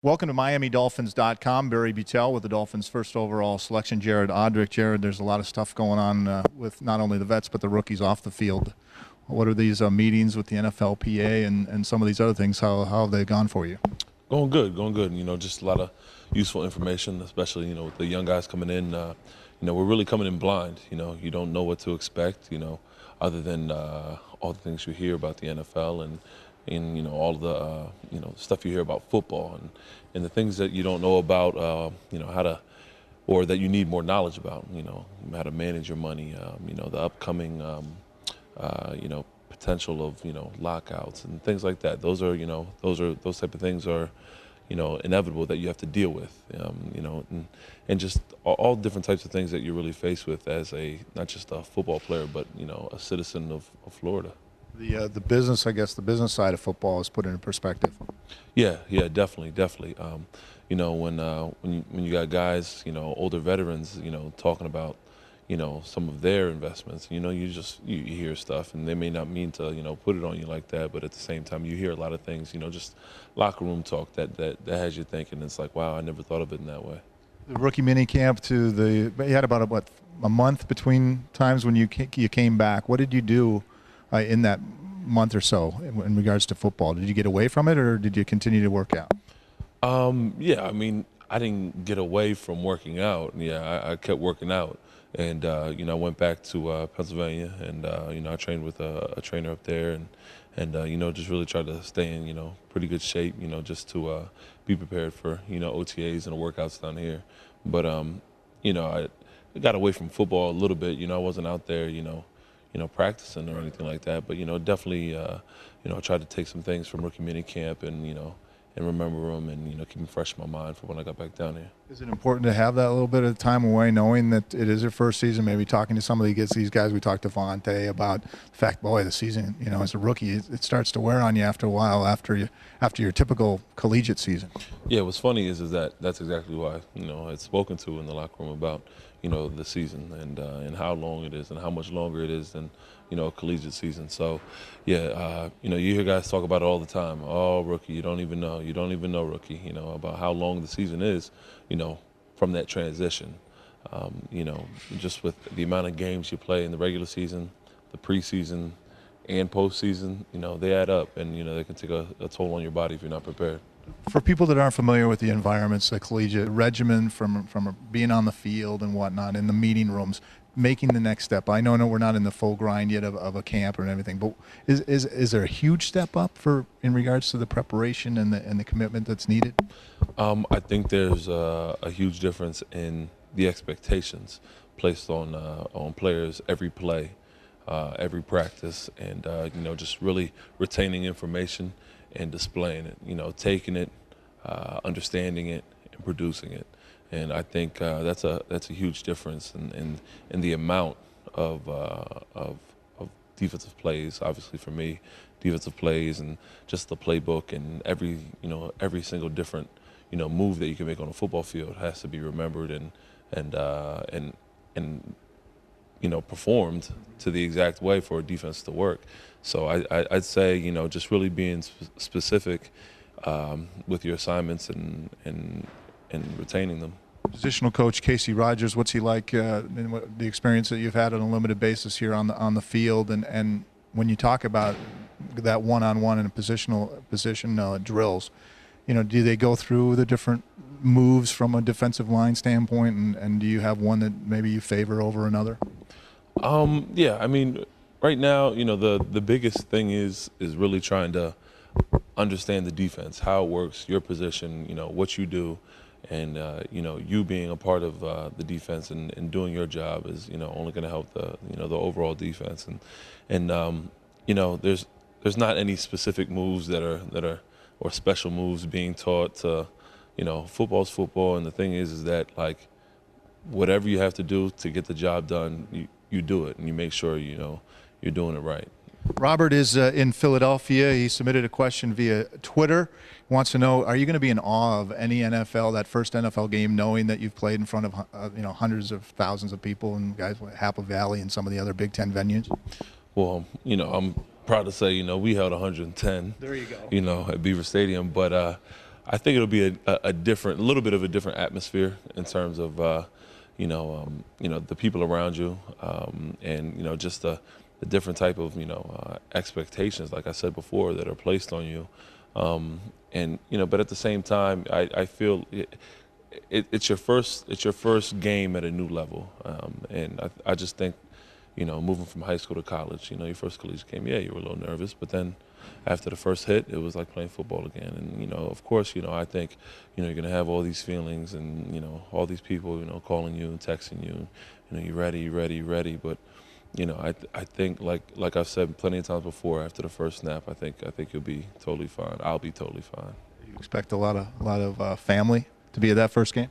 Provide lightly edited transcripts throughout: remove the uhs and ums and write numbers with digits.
Welcome to MiamiDolphins.com. Barry Butel with the Dolphins' first overall selection, Jared Odrick. Jared, there's a lot of stuff going on with not only the vets but the rookies off the field. What are these meetings with the NFLPA and some of these other things? How have they gone for you? Going good, going good. Just a lot of useful information, especially, with the young guys coming in. We're really coming in blind. You don't know what to expect, other than all the things you hear about the NFL and all the, stuff you hear about football and the things that you don't know about, how to, or that you need more knowledge about, how to manage your money, the upcoming, potential of, lockouts and things like that. Those type of things are, inevitable that you have to deal with, and just all different types of things that you're really faced with as not just a football player, but, a citizen of Florida. The business, I guess, the business side of football is put into perspective. Yeah, definitely. When you got guys, older veterans, talking about, some of their investments, you hear stuff, and they may not mean to, put it on you like that, but at the same time, you hear a lot of things, just locker room talk that has you thinking. It's like, wow, I never thought of it in that way. The rookie mini camp you had about a month between times when you came back. What did you do in that month or so in regards to football? Did you get away from it, or did you continue to work out? Yeah, I didn't get away from working out. Yeah, I kept working out. And, I went back to Pennsylvania, and, I trained with a trainer up there and just really tried to stay in, pretty good shape, just to be prepared for, OTAs and the workouts down here. But, I got away from football a little bit. I wasn't out there, practicing or anything like that. But, definitely, I tried to take some things from rookie mini camp and remember them and, keep them fresh in my mind for when I got back down here. Is it important to have that little bit of time away, knowing that it is your first season, maybe talking to somebody gets these guys? We talked to Vontae about the fact, boy, the season, as a rookie, it starts to wear on you after a while, after your typical collegiate season. Yeah, what's funny is that that's exactly why, I had spoken to in the locker room about, the season and how long it is and how much longer it is than, a collegiate season. So, yeah, you hear guys talk about it all the time. Oh, rookie, you don't even know, rookie, about how long the season is, from that transition. Just with the amount of games you play in the regular season, the preseason, and postseason, they add up, and, they can take a toll on your body if you're not prepared. For people that aren't familiar with the environments, the collegiate regimen from being on the field and whatnot, in the meeting rooms, making the next step. I know we're not in the full grind yet of a camp or anything, but is there a huge step up in regards to the preparation and the commitment that's needed? I think there's a huge difference in the expectations placed on players every play, every practice, and just really retaining information and displaying it, taking it, understanding it, and producing it. And I think that's a huge difference in the amount of defensive plays. Obviously, for me, defensive plays and just the playbook and every single different move that you can make on a football field has to be remembered and performed to the exact way for a defense to work. So I'd say, just really being specific with your assignments and retaining them. Positional coach Casey Rogers, what's he like in the experience that you've had on a limited basis here on the field? And when you talk about that one-on-one and position drills, do they go through the different moves from a defensive line standpoint, and do you have one that maybe you favor over another? Yeah, right now, the biggest thing is really trying to understand the defense, how it works, your position, what you do, and you being a part of the defense and doing your job is only going to help the overall defense, and there's not any specific moves that are or special moves being taught to, football's football, and the thing is that, like, whatever you have to do to get the job done, you do it, and you make sure you're doing it right. Robert is in Philadelphia. He submitted a question via Twitter. He wants to know, are you going to be in awe of any that first NFL game, knowing that you've played in front of hundreds of thousands of people and guys like Happy Valley and some of the other Big Ten venues? Well, I'm proud to say, we held 110. There you go. At Beaver Stadium, but I think it'll be a different, a little bit of a different atmosphere in terms of, the people around you, and just the different type of expectations, like I said before, that are placed on you, but at the same time, I feel it's your first game at a new level, and I just think, moving from high school to college, your first collegiate game, yeah, you were a little nervous, but then after the first hit, it was like playing football again. And, of course, I think, you're going to have all these feelings and, all these people, calling you and texting you, you ready, you ready, you ready. But, I think like I've said plenty of times before, after the first snap, I think you'll be totally fine. I'll be totally fine. You expect a lot of family to be at that first game?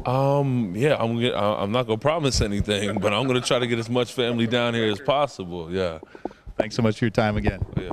Yeah, I'm not gonna promise anything, but I'm gonna try to get as much family down here as possible. Yeah. Thanks so much for your time again. Yeah.